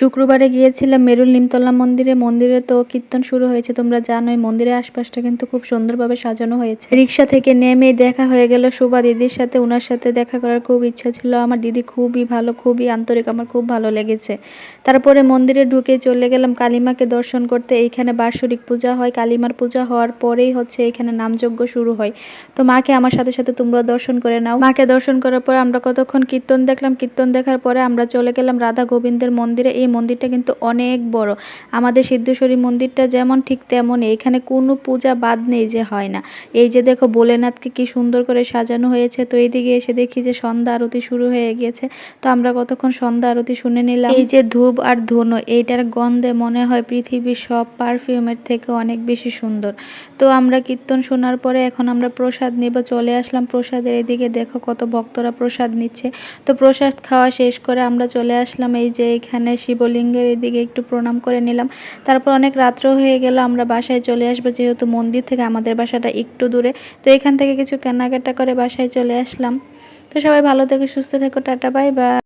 শুক্রবারে গিয়েছিলাম মেরুল নিমতলা মন্দিরে। মন্দিরে তো কীর্তন শুরু হয়েছে, তোমরা জানোই। মন্দিরের আশপাশটা কিন্তু খুব সুন্দরভাবে সাজানো হয়েছে। রিক্সা থেকে নেমেই দেখা হয়ে গেল শোভা দিদির সাথে। ওনার সাথে দেখা করার খুব ইচ্ছা ছিল আমার। দিদি খুবই ভালো, খুবই আন্তরিক, আমার খুব ভালো লেগেছে। তারপরে মন্দিরে ঢুকে চলে গেলাম কালীমাকে দর্শন করতে। এইখানে বার্ষিক পূজা হয়, কালীমার পূজা হওয়ার পরেই হচ্ছে এখানে নামযজ্ঞ শুরু হয়। তো মাকে আমার সাথে সাথে তোমরা দর্শন করে নাও। মাকে দর্শন করার পর আমরা কতক্ষণ কীর্তন দেখলাম। কীর্তন দেখার পরে আমরা চলে গেলাম রাধা গোবিন্দের মন্দিরে। এই মন্দিরটা কিন্তু অনেক বড়। আমাদের সিদ্ধেশ্বরী মন্দিরটা যেমন ঠিক তেমনই, এখানে কোনো পূজা বাদ নেই যে হয় না। এই যে দেখো ভোলেনাথকে কি সুন্দর করে সাজানো হয়েছে। তো এইদিকে এসে দেখি যে সন্ধ্যা আরতি শুরু হয়ে গিয়েছে। তো আমরা কতক্ষণ সন্ধ্যা আরতি শুনে নিলাম। এই যে ধূপ আর ধুনো, এইটার গন্ধে মনে হয় পৃথিবীর সব পারফিউমের থেকে অনেক বেশি সুন্দর। তো আমরা কীর্তন শোনার পরে এখন আমরা প্রসাদ নিব চলে আসলাম। প্রসাদের এদিকে দেখো কত ভক্তরা প্রসাদ নিচ্ছে। তো প্রসাদ খাওয়া শেষ করে আমরা চলে আসলাম এই যে এখানে শিবলিঙ্গের এদিকে একটু প্রণাম করে নিলাম। তারপর অনেক রাত্র হয়ে গেল, আমরা বাসায় চলে আসবো, যেহেতু মন্দির থেকে আমাদের বাসাটা একটু দূরে। তো এখান থেকে কিছু কেনাকাটা করে বাসায় চলে আসলাম। তো সবাই ভালো থেকো, সুস্থ থেকো, টাটা বাই বাই।